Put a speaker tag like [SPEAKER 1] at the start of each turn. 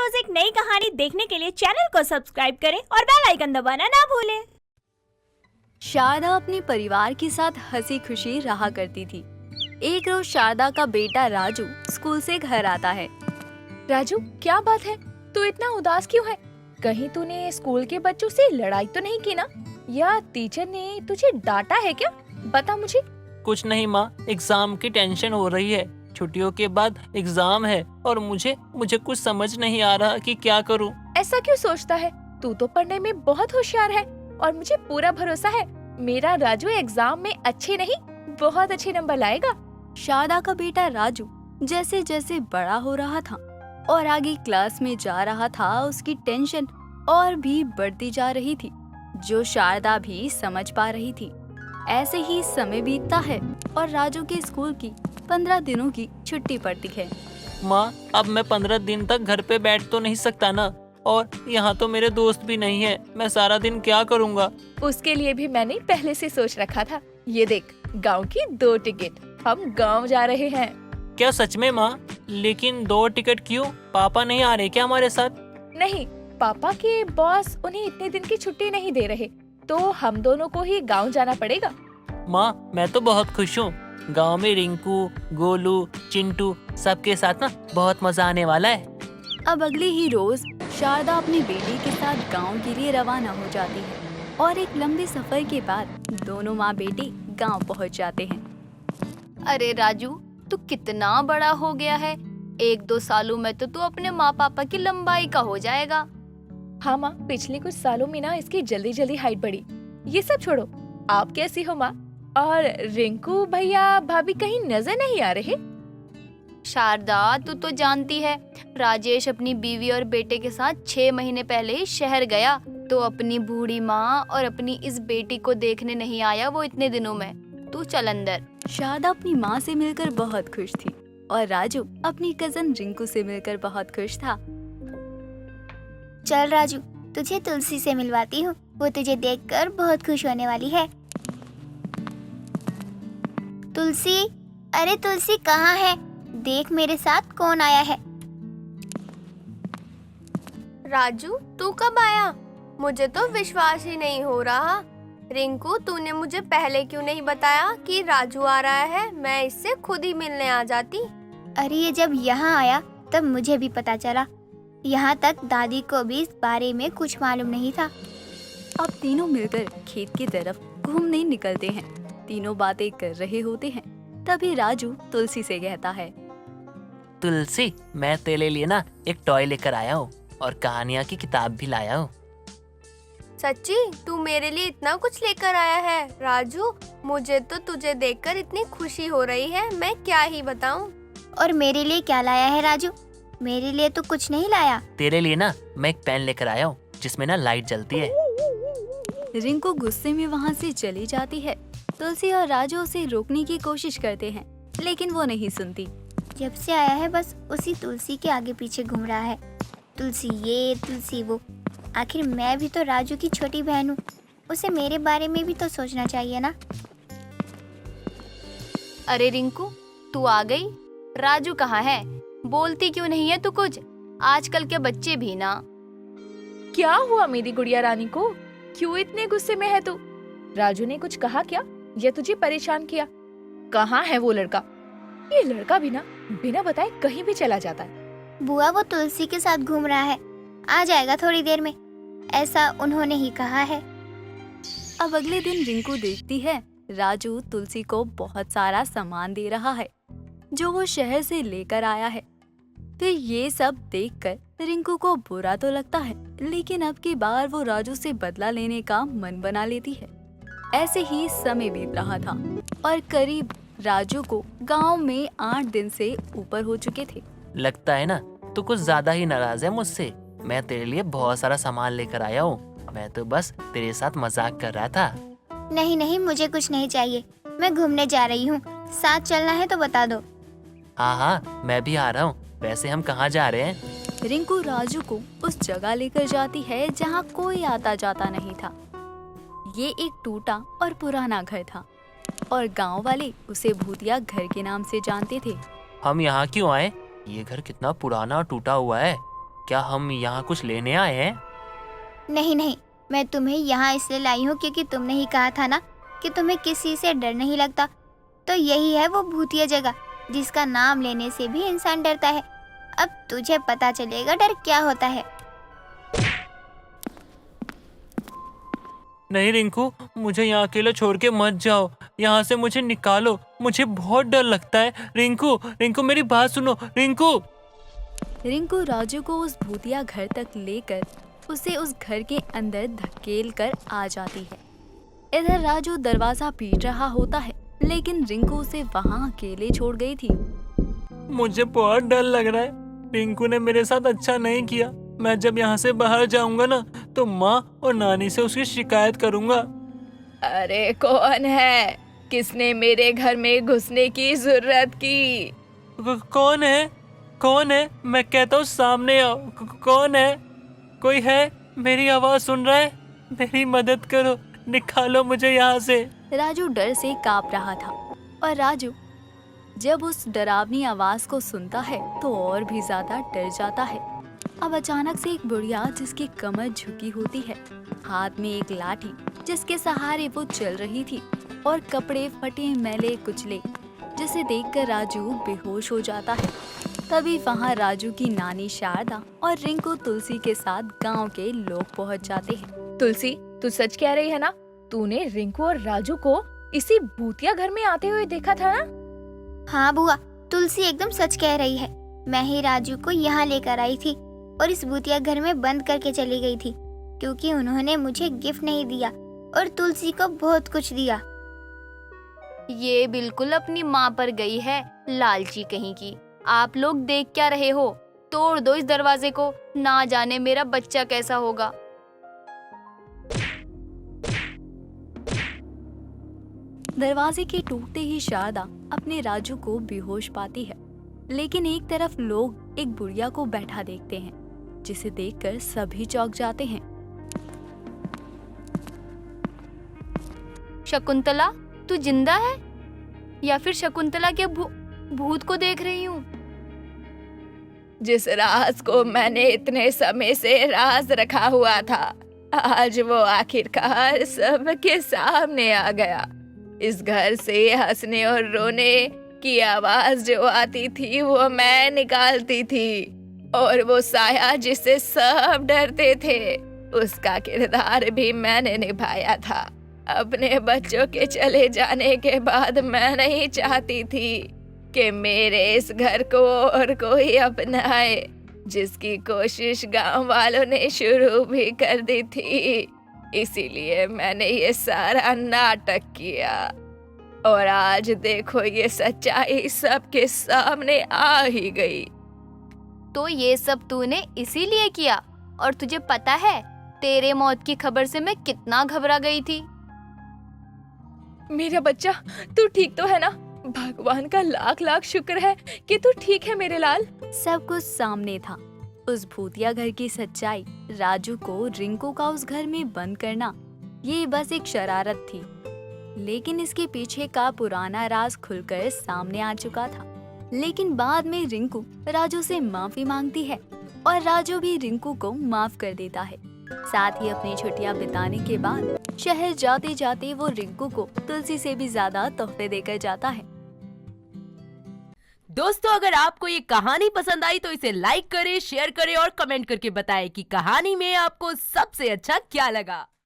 [SPEAKER 1] रोज एक नई कहानी देखने के लिए चैनल को सब्सक्राइब करें और बेल आइकन दबाना ना भूलें।
[SPEAKER 2] शारदा अपने परिवार के साथ हंसी खुशी रहा करती थी। एक रोज शारदा का बेटा राजू स्कूल से घर आता है।
[SPEAKER 3] राजू, क्या बात है? तू इतना उदास क्यों है? कहीं तूने स्कूल के बच्चों से लड़ाई तो नहीं की ना? या टीचर ने तुझे डांटा है क्या? बता मुझे।
[SPEAKER 4] कुछ नहीं माँ, एग्जाम की टेंशन हो रही है। छुट्टियों के बाद एग्जाम है और मुझे कुछ समझ नहीं आ रहा कि क्या करूँ।
[SPEAKER 3] ऐसा क्यों सोचता है? तू तो पढ़ने में बहुत होशियार है और मुझे पूरा भरोसा है मेरा राजू एग्जाम में अच्छे नहीं बहुत अच्छे नंबर लाएगा।
[SPEAKER 2] शारदा का बेटा राजू जैसे जैसे बड़ा हो रहा था और आगे क्लास में जा रहा था, उसकी टेंशन और भी बढ़ती जा रही थी, जो शारदा भी समझ पा रही थी। ऐसे ही समय बीतता है और राजू के स्कूल की 15 दिनों की छुट्टी पड़ती है।
[SPEAKER 4] माँ, अब मैं 15 दिन तक घर पे बैठ तो नहीं सकता ना, और यहाँ तो मेरे दोस्त भी नहीं है। मैं सारा दिन क्या करूँगा?
[SPEAKER 3] उसके लिए भी मैंने पहले से सोच रखा था। ये देख, गांव की 2 टिकट, हम गांव जा रहे हैं।
[SPEAKER 4] क्या सच में माँ? लेकिन 2 टिकट क्यों? पापा नहीं आ रहे क्या हमारे साथ?
[SPEAKER 3] नहीं, पापा के बॉस उन्हें इतने दिन की छुट्टी नहीं दे रहे, तो हम दोनों को ही गांव जाना पड़ेगा।
[SPEAKER 4] माँ, मैं तो बहुत खुश हूँ। गांव में रिंकू, गोलू, चिंटू सबके साथ ना बहुत मजा आने वाला है।
[SPEAKER 2] अब अगले ही रोज शारदा अपने बेटे के साथ गांव के लिए रवाना हो जाती है और एक लंबे सफर के बाद दोनों माँ बेटे गांव पहुंच जाते हैं। अरे राजू, तू कितना बड़ा हो गया है। 1-2 सालों में तो तू अपने माँ पापा की लंबाई का हो जाएगा।
[SPEAKER 3] हाँ माँ, पिछले कुछ सालों में ना इसकी जल्दी जल्दी हाइट बढ़ी। ये सब छोड़ो, आप कैसी हो माँ? और रिंकू भैया भाभी कहीं नजर नहीं आ रहे?
[SPEAKER 2] शारदा, तू तो जानती है, राजेश अपनी बीवी और बेटे के साथ 6 महीने पहले ही शहर गया, तो अपनी बूढ़ी माँ और अपनी इस बेटी को देखने नहीं आया वो इतने दिनों में। तू चल अंदर। शारदा अपनी माँ से मिलकर बहुत खुश थी और राजू अपनी कजन रिंकू से मिलकर बहुत खुश था।
[SPEAKER 5] चल राजू, तुझे तुलसी से मिलवाती हूँ, वो तुझे देखकर बहुत खुश होने वाली है। तुलसी, अरे तुलसी कहाँ है? देख मेरे साथ कौन आया है।
[SPEAKER 6] राजू, तू कब आया? मुझे तो विश्वास ही नहीं हो रहा। रिंकू, तूने मुझे पहले क्यों नहीं बताया कि राजू आ रहा है? मैं इससे खुद ही मिलने आ जाती।
[SPEAKER 5] अरे ये जब यहाँ आया तब मुझे भी पता चला। यहाँ तक दादी को भी इस बारे में कुछ मालूम नहीं था।
[SPEAKER 2] अब तीनों मिलकर खेत की तरफ घूमने निकलते हैं। तीनों बातें कर रहे होते हैं, तभी राजू तुलसी से कहता है,
[SPEAKER 4] तुलसी, मैं तेरे लिए ना एक टॉय लेकर आया हूँ और कहानियाँ की किताब भी लाया हूँ।
[SPEAKER 6] सच्ची? तू मेरे लिए इतना कुछ लेकर आया है? राजू, मुझे तो तुझे देखकर इतनी खुशी हो रही है, मैं क्या ही बताऊं।
[SPEAKER 5] और मेरे लिए क्या लाया है राजू? मेरे लिए तो कुछ नहीं लाया।
[SPEAKER 4] तेरे लिए ना मैं एक पेन लेकर आया हूँ जिसमें ना लाइट जलती है।
[SPEAKER 2] रिंकू गुस्से में वहाँ से चली जाती है। तुलसी और राजू उसे रोकने की कोशिश करते हैं, लेकिन वो नहीं सुनती।
[SPEAKER 5] जब से आया है बस उसी तुलसी के आगे पीछे घूम रहा है। तुलसी ये, तुलसी वो। आखिर मैं भी तो राजू की छोटी बहन हूँ, उसे मेरे बारे में भी तो सोचना चाहिए ना।
[SPEAKER 2] अरे रिंकू, तू आ गई? राजू कहाँ है? बोलती क्यों नहीं है तू कुछ? आजकल के बच्चे भी ना।
[SPEAKER 3] क्या हुआ मेरी गुड़िया रानी को? क्यों इतने गुस्से में है तू? राजू ने कुछ कहा क्या या तुझे परेशान किया? कहाँ है वो लड़का? ये लड़का भी ना बिना बताए कहीं भी चला जाता है।
[SPEAKER 5] बुआ, वो तुलसी के साथ घूम रहा है, आ जाएगा थोड़ी देर में, ऐसा उन्होंने ही कहा है।
[SPEAKER 2] अब अगले दिन रिंकू देखती है राजू तुलसी को बहुत सारा सामान दे रहा है जो वो शहर से लेकर आया है। फिर ये सब देखकर रिंकू को बुरा तो लगता है, लेकिन अब की बार वो राजू से बदला लेने का मन बना लेती है। ऐसे ही समय बीत रहा था और करीब राजू को गांव में 8 दिन से ऊपर हो चुके थे।
[SPEAKER 4] लगता है ना तू कुछ ज्यादा ही नाराज है मुझसे। मैं तेरे लिए बहुत सारा सामान लेकर आया हूँ। मैं तो बस तेरे साथ मजाक कर रहा था।
[SPEAKER 5] नहीं नहीं, मुझे कुछ नहीं चाहिए, मैं घूमने जा रही हूँ। साथ चलना है तो बता दो।
[SPEAKER 4] हाँ हाँ, मैं भी आ रहा हूँ। वैसे हम कहाँ जा रहे हैं?
[SPEAKER 2] रिंकू राजू को उस जगह लेकर जाती है जहाँ कोई आता जाता नहीं था। ये एक टूटा और पुराना घर था और गांव वाले उसे भूतिया घर के नाम से जानते थे।
[SPEAKER 4] हम यहाँ क्यों आए? ये घर कितना पुराना और टूटा हुआ है। क्या हम यहाँ कुछ लेने आए हैं?
[SPEAKER 5] नहीं नहीं, मैं तुम्हें यहाँ इसलिए लाई हूँ क्योंकि तुमने ही कहा था ना कि तुम्हें किसी से डर नहीं लगता। तो यही है वो भूतिया जगह जिसका नाम लेने से भी इंसान डरता है। अब तुझे पता चलेगा डर क्या होता है।
[SPEAKER 4] नहीं रिंकू, मुझे यहाँ अकेला छोड़ के मत जाओ। यहाँ से मुझे निकालो, मुझे बहुत डर लगता है। रिंकू, रिंकू मेरी बात सुनो। रिंकू।
[SPEAKER 2] रिंकू राजू को उस भूतिया घर तक लेकर उसे उस घर के अंदर धकेल कर आ जाती है। इधर राजू दरवाजा पीट रहा होता है, लेकिन रिंकू उसे वहाँ अकेले छोड़ गई थी।
[SPEAKER 4] मुझे बहुत डर लग रहा है। रिंकू ने मेरे साथ अच्छा नहीं किया। मैं जब यहाँ से बाहर जाऊंगा ना तो माँ और नानी से उसकी शिकायत करूंगा।
[SPEAKER 3] अरे कौन है? किसने मेरे घर में घुसने की जरूरत की?
[SPEAKER 4] कौन है? कौन है? मैं कहता हूँ सामने आओ। कौन है? कोई है? मेरी आवाज सुन रहा है? मेरी मदद करो, निकालो मुझे यहाँ से।
[SPEAKER 2] राजू डर से कांप रहा था और राजू जब उस डरावनी आवाज को सुनता है तो और भी ज्यादा डर जाता है। अब अचानक से एक बुढ़िया जिसकी कमर झुकी होती है, हाथ में एक लाठी जिसके सहारे वो चल रही थी और कपड़े फटे मैले कुचले, जिसे देखकर राजू बेहोश हो जाता है। तभी वहाँ राजू की नानी शारदा और रिंकू तुलसी के साथ गांव के लोग पहुँच जाते हैं।
[SPEAKER 3] तुलसी, तू सच कह रही है ना? तूने रिंकू और राजू को इसी भूतिया घर में आते हुए देखा था ना?
[SPEAKER 5] हाँ बुआ, तुलसी एकदम सच कह रही है। मैं ही राजू को यहाँ लेकर आई थी और इस भूतिया घर में बंद करके चली गई थी क्योंकि उन्होंने मुझे गिफ्ट नहीं दिया और तुलसी को बहुत कुछ दिया।
[SPEAKER 6] ये बिल्कुल अपनी माँ पर गई है, लालची कहीं की। आप लोग देख क्या रहे हो? तोड़ दो इस दरवाजे को, ना जाने मेरा बच्चा कैसा होगा।
[SPEAKER 2] दरवाजे के टूटते ही शारदा अपने राजू को बेहोश पाती है, लेकिन एक तरफ लोग एक बुढ़िया को बैठा देखते हैं, जिसे देखकर सभी चौंक जाते हैं।
[SPEAKER 6] शकुंतला, तू जिंदा है या फिर शकुंतला के भूत को देख रही हूँ?
[SPEAKER 3] जिस राज को मैंने इतने समय से राज रखा हुआ था, आज वो आखिरकार सबके सामने आ गया। इस घर से हंसने और रोने की आवाज जो आती थी वो मैं निकालती थी, और वो साया जिससे सब डरते थे उसका किरदार भी मैंने निभाया था। अपने बच्चों के चले जाने के बाद मैं नहीं चाहती थी कि मेरे इस घर को और कोई अपनाए, जिसकी कोशिश गांव वालों ने शुरू भी कर दी थी। इसीलिए मैंने ये सारा नाटक किया और आज देखो ये सच्चाई सबके सामने आ ही गई।
[SPEAKER 6] तो ये सब तूने इसीलिए किया? और तुझे पता है तेरे मौत की खबर से मैं कितना घबरा गई थी।
[SPEAKER 3] मेरा बच्चा, तू ठीक तो है ना? भगवान का लाख लाख शुक्र है कि तू ठीक है मेरे लाल।
[SPEAKER 2] सब कुछ सामने था। उस भूतिया घर की सच्चाई, राजू को रिंकू का उस घर में बंद करना, ये बस एक शरारत थी, लेकिन इसके पीछे का पुराना राज खुलकर सामने आ चुका था। लेकिन बाद में रिंकू राजू से माफी मांगती है और राजू भी रिंकू को माफ कर देता है। साथ ही अपनी छुट्टियां बिताने के बाद शहर जाते जाते वो रिंकू को तुलसी से भी ज्यादा तोहफे देकर जाता है।
[SPEAKER 7] दोस्तों, अगर आपको ये कहानी पसंद आई तो इसे लाइक करें, शेयर करें और कमेंट करके बताएं कि कहानी में आपको सबसे अच्छा क्या लगा।